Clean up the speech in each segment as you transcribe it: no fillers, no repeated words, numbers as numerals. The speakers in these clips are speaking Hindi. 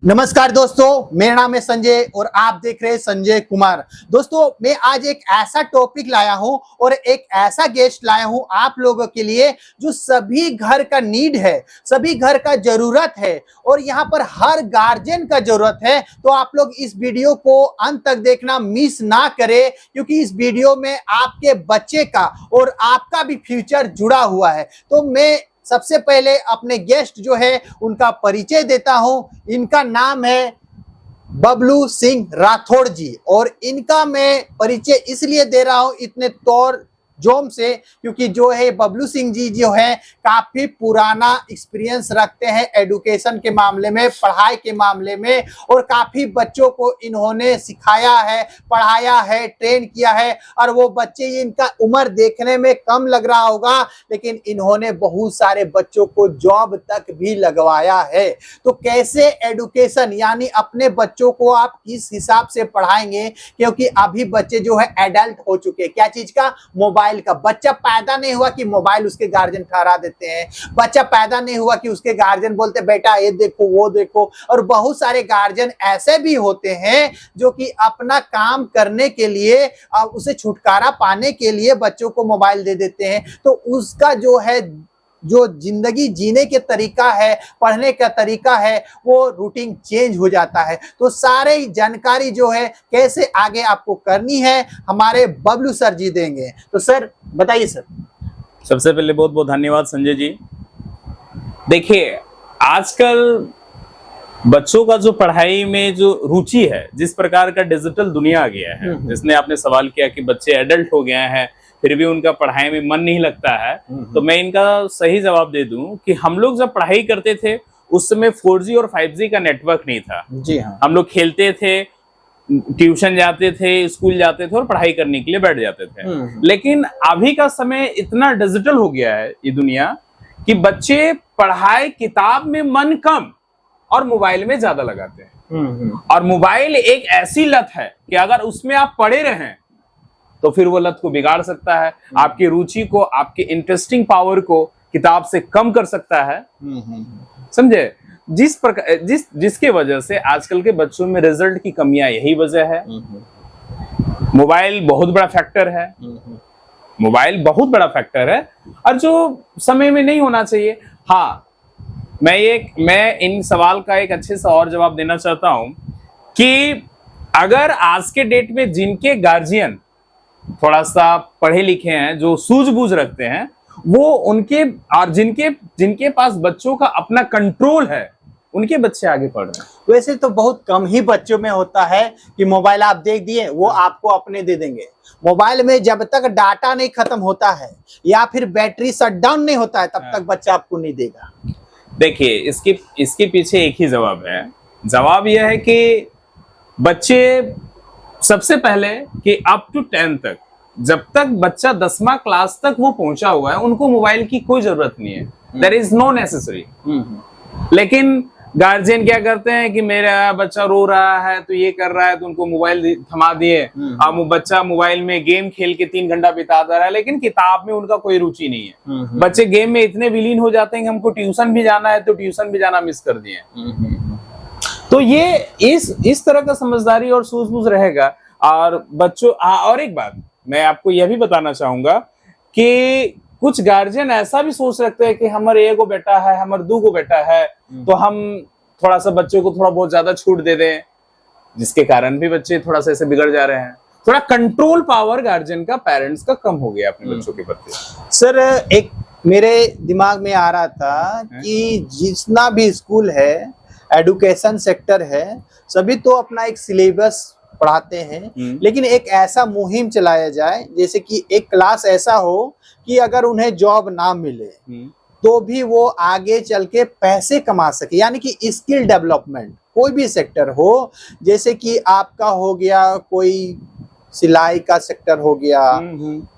नमस्कार दोस्तों, मेरा नाम है संजय और आप देख रहे हैं संजय कुमार। दोस्तों, मैं आज एक ऐसा टॉपिक लाया हूं और एक ऐसा गेस्ट लाया हूं आप लोगों के लिए जो सभी घर का नीड है, सभी घर का जरूरत है और यहां पर हर गार्जियन का जरूरत है। तो आप लोग इस वीडियो को अंत तक देखना मिस ना करें, क्योंकि इस वीडियो में आपके बच्चे का और आपका भी फ्यूचर जुड़ा हुआ है। तो मैं सबसे पहले अपने गेस्ट जो है उनका परिचय देता हूं। इनका नाम है बबलू सिंह राठौड़ जी और इनका मैं परिचय इसलिए दे रहा हूं इतने तौर जोम से, क्योंकि जो है बबलू सिंह जी जो है काफी पुराना एक्सपीरियंस रखते हैं एजुकेशन के मामले में, पढ़ाई के मामले में, और काफी बच्चों को इन्होंने सिखाया है, पढ़ाया है, ट्रेन किया है। और वो बच्चे, इनका उम्र देखने में कम लग रहा होगा, लेकिन इन्होंने बहुत सारे बच्चों को जॉब तक भी लगवाया है। तो कैसे एजुकेशन, यानी अपने बच्चों को आप किस हिसाब से पढ़ाएंगे, क्योंकि अभी बच्चे जो है एडल्ट हो चुके हैं। क्या चीज का? मोबाइल का। बच्चा पैदा नहीं हुआ कि मोबाइल उसके गार्जियन ठहरा देते हैं। बच्चा पैदा नहीं हुआ कि उसके गार्जियन बोलते बेटा ये देखो वो देखो। और बहुत सारे गार्जियन ऐसे भी होते हैं जो कि अपना काम करने के लिए, उसे छुटकारा पाने के लिए बच्चों को मोबाइल दे देते हैं। तो उसका जो है, जो जिंदगी जीने के तरीका है, पढ़ने का तरीका है, वो रूटीन चेंज हो जाता है। तो सारे जानकारी जो है कैसे आगे आपको करनी है, हमारे बबलू सर जी देंगे। तो सर बताइए। सर सबसे पहले बहुत बहुत धन्यवाद संजय जी। देखिए, आजकल बच्चों का जो पढ़ाई में जो रुचि है, जिस प्रकार का डिजिटल दुनिया आ गया है, जिसने आपने सवाल किया कि बच्चे एडल्ट हो गए हैं फिर भी उनका पढ़ाई में मन नहीं लगता है, तो मैं इनका सही जवाब दे दूं कि हम लोग जब पढ़ाई करते थे उस समय 4G और 5G का नेटवर्क नहीं था। जी हाँ। हम लोग खेलते थे, ट्यूशन जाते थे, स्कूल जाते थे और पढ़ाई करने के लिए बैठ जाते थे। लेकिन अभी का समय इतना डिजिटल हो गया है ये दुनिया कि बच्चे पढ़ाई किताब में मन कम और मोबाइल में ज्यादा लगाते हैं। और मोबाइल एक ऐसी लत है कि अगर उसमें आप पड़े रहें तो फिर वो लत को बिगाड़ सकता है, आपकी रुचि को, आपके इंटरेस्टिंग पावर को किताब से कम कर सकता है। समझे? जिस प्रकार जिसके वजह से आजकल के बच्चों में रिजल्ट की कमियां यही वजह है। मोबाइल बहुत बड़ा फैक्टर है, मोबाइल बहुत बड़ा फैक्टर है और जो समय में नहीं होना चाहिए। हाँ, मैं इन सवाल का एक अच्छे से और जवाब देना चाहता हूं कि अगर आज के डेट में जिनके गार्जियन थोड़ा सा पढ़े लिखे हैं, जो सूझबूझ रखते हैं, वो उनके और जिनके पास बच्चों का अपना कंट्रोल है, उनके बच्चे आगे पढ़ रहे हैं। वैसे तो बहुत कम ही बच्चों में होता है कि मोबाइल आप देख दिए वो आपको अपने दे देंगे। मोबाइल में जब तक डाटा नहीं खत्म होता है या फिर बैटरी शट डाउन नहीं होता है, तब तक बच्चा आपको नहीं देगा। देखिए, इसके पीछे एक ही जवाब है। जवाब यह है कि बच्चे सबसे पहले कि अप टू 10 तक, जब तक बच्चा 10वां क्लास तक वो पहुंचा हुआ है, उनको मोबाइल की कोई जरूरत नहीं है। There is no necessary. लेकिन गार्जियन क्या करते हैं कि मेरा बच्चा रो रहा है तो ये कर रहा है, तो उनको मोबाइल थमा दिए। अब वो बच्चा मोबाइल में गेम खेल के 3 घंटा बिता दे रहा है, लेकिन किताब में उनका कोई रुचि नहीं है। बच्चे गेम में इतने विलीन हो जाते हैं कि हमको ट्यूशन भी जाना है, तो ट्यूशन भी जाना मिस कर दिए। तो ये इस तरह का समझदारी और सूझबूझ रहेगा। और बच्चों, और एक बात मैं आपको यह भी बताना चाहूंगा कि कुछ गार्जियन ऐसा भी सोच रखते हैं कि हमारे एगो बेटा है, हमारे 2 बेटा है, तो हम थोड़ा सा बच्चों को थोड़ा बहुत ज्यादा छूट दे दें, जिसके कारण भी बच्चे थोड़ा सा ऐसे बिगड़ जा रहे हैं। थोड़ा कंट्रोल पावर गार्जियन का, पेरेंट्स का कम हो गया अपने बच्चों के प्रति। सर, एक मेरे दिमाग में आ रहा था कि जितना भी स्कूल है, एजुकेशन सेक्टर है, सभी तो अपना एक सिलेबस पढ़ाते हैं, लेकिन एक ऐसा मुहिम चलाया जाए जैसे कि एक क्लास ऐसा हो कि अगर उन्हें जॉब ना मिले तो भी वो आगे चल के पैसे कमा सके, यानी कि स्किल डेवलपमेंट कोई भी सेक्टर हो। जैसे कि आपका हो गया कोई सिलाई का सेक्टर हो गया,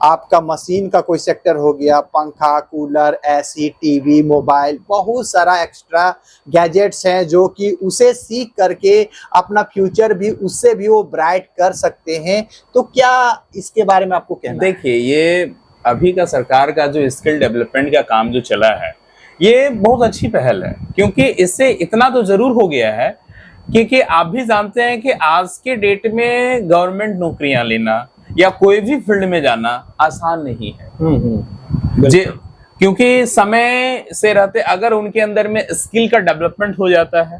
आपका मशीन का कोई सेक्टर हो गया, पंखा, कूलर, एसी, टीवी, मोबाइल, बहुत सारा एक्स्ट्रा गैजेट्स हैं जो कि उसे सीख करके अपना फ्यूचर भी उससे भी वो ब्राइट कर सकते हैं। तो क्या इसके बारे में आपको कहना है? देखिए, ये अभी का सरकार का जो स्किल डेवलपमेंट का काम जो चला है, ये बहुत अच्छी पहल है, क्योंकि इससे इतना तो जरूर हो गया है क्योंकि आप भी जानते हैं कि आज के डेट में गवर्नमेंट नौकरियां लेना या कोई भी फील्ड में जाना आसान नहीं है। जे क्योंकि समय से रहते अगर उनके अंदर में स्किल का डेवलपमेंट हो जाता है,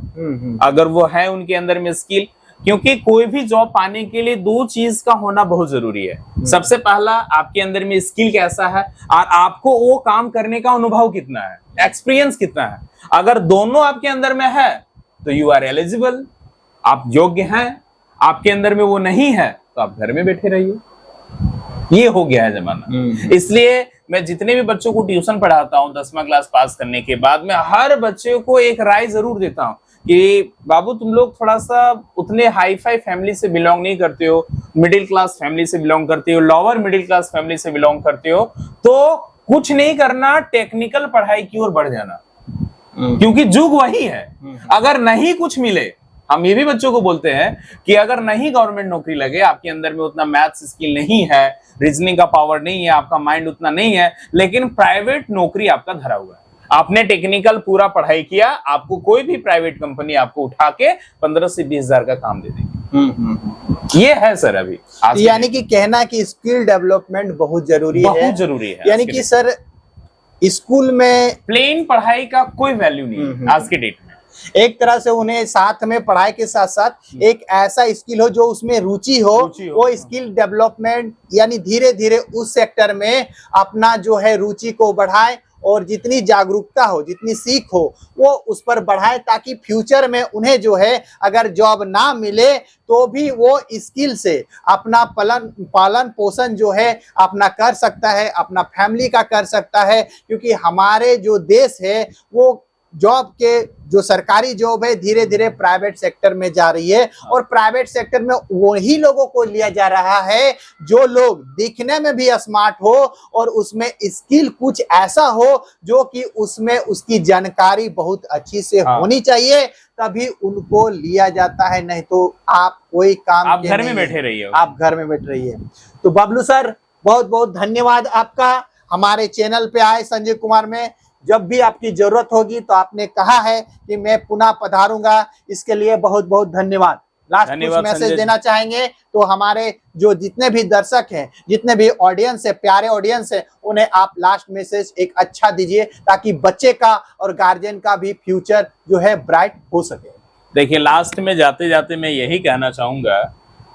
अगर वो है उनके अंदर में स्किल, क्योंकि कोई भी जॉब पाने के लिए दो चीज का होना बहुत जरूरी है। सबसे पहला, आपके अंदर में स्किल कैसा है और आपको वो काम करने का अनुभव कितना है, एक्सपीरियंस कितना है। अगर दोनों आपके अंदर में है तो यू आर एलिजिबल, आप योग्य हैं। आपके अंदर में वो नहीं है तो आप घर में बैठे रहिए। ये हो गया है जमाना। इसलिए मैं जितने भी बच्चों को ट्यूशन पढ़ाता हूँ 10वां क्लास पास करने के बाद, मैं हर बच्चे को एक राय जरूर देता हूँ कि बाबू तुम लोग थोड़ा सा उतने हाई फाई फैमिली से बिलोंग नहीं करते हो, मिडिल क्लास फैमिली से बिलोंग करते हो, लोअर मिडिल क्लास फैमिली से बिलोंग करते हो, तो कुछ नहीं करना, टेक्निकल पढ़ाई की ओर बढ़ जाना, क्योंकि युग वही है। अगर नहीं कुछ मिले, हम ये भी बच्चों को बोलते हैं कि अगर नहीं गवर्नमेंट नौकरी लगे, आपके अंदर में उतना मैथ्स स्किल नहीं है, रीजनिंग का पावर नहीं है, आपका माइंड उतना नहीं है, लेकिन प्राइवेट नौकरी आपका धरा हुआ है। आपने टेक्निकल पूरा पढ़ाई किया, आपको कोई भी प्राइवेट कंपनी आपको उठा के 15 से 20 हजार का काम दे देगी। ये है सर अभी। यानी कि कहना कि स्किल डेवलपमेंट बहुत जरूरी है, बहुत जरूरी है। यानी कि सर स्कूल में प्लेन पढ़ाई का कोई वैल्यू नहीं है आज के डेट में। एक तरह से उन्हें साथ में पढ़ाई के साथ साथ एक ऐसा स्किल हो जो उसमें रुचि हो, वो स्किल डेवलपमेंट यानी धीरे धीरे उस सेक्टर में अपना जो है रुचि को बढ़ाए और जितनी जागरूकता हो, जितनी सीख हो, वो उस पर बढ़ाए, ताकि फ्यूचर में उन्हें जो है अगर जॉब ना मिले तो भी वो स्किल से अपना पालन पोषण जो है अपना कर सकता है, अपना फैमिली का कर सकता है। क्योंकि हमारे जो देश है वो जॉब के जो सरकारी जॉब है धीरे धीरे प्राइवेट सेक्टर में जा रही है, और प्राइवेट सेक्टर में वही लोगों को लिया जा रहा है जो लोग दिखने में भी स्मार्ट हो और उसमें स्किल कुछ ऐसा हो जो कि उसमें उसकी जानकारी बहुत अच्छी से होनी चाहिए, तभी उनको लिया जाता है। नहीं तो आप कोई काम आप घर में बैठे रहिए, आप घर में बैठे रहिए। तो बबलू सर बहुत बहुत धन्यवाद आपका, हमारे चैनल पे आए संजय कुमार में। जब भी आपकी जरूरत होगी तो आपने कहा है कि मैं पुनः पधारूंगा, इसके लिए बहुत बहुत धन्यवाद। लास्ट कुछ मैसेज देना चाहेंगे तो हमारे जो जितने भी दर्शक हैं, जितने भी ऑडियंस है, प्यारे ऑडियंस है, उन्हें आप लास्ट मैसेज एक अच्छा दीजिए ताकि बच्चे का और गार्जियन का भी फ्यूचर जो है ब्राइट हो सके। देखिए, लास्ट में जाते जाते मैं यही कहना चाहूंगा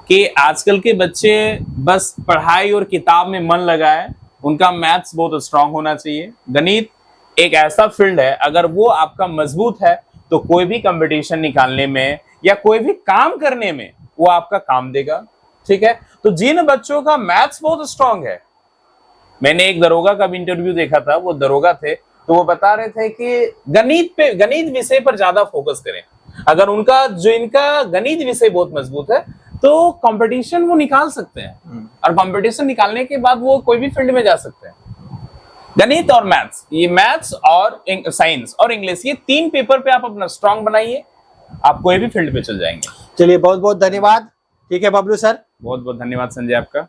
कि आजकल के बच्चे बस पढ़ाई और किताब में मन लगाए, उनका मैथ्स बहुत स्ट्रांग होना चाहिए। गणित एक ऐसा फील्ड है, अगर वो आपका मजबूत है तो कोई भी कंपटीशन निकालने में या कोई भी काम करने में वो आपका काम देगा। ठीक है, तो जिन बच्चों का मैथ्स बहुत स्ट्रांग है, मैंने एक दरोगा का भी इंटरव्यू देखा था, वो दरोगा थे तो वो बता रहे थे कि गणित विषय पर ज्यादा फोकस करें। अगर इनका गणित विषय बहुत मजबूत है तो कंपटीशन वो निकाल सकते हैं, और कंपटीशन निकालने के बाद वो कोई भी फील्ड में जा सकते हैं। गणित और मैथ्स, ये मैथ्स और साइंस और इंग्लिश, ये 3 पेपर पे आप अपना स्ट्रांग बनाइए, आप कोई भी फील्ड पे चल जाएंगे। चलिए बहुत बहुत धन्यवाद। ठीक है बबलू सर, बहुत बहुत धन्यवाद संजय आपका।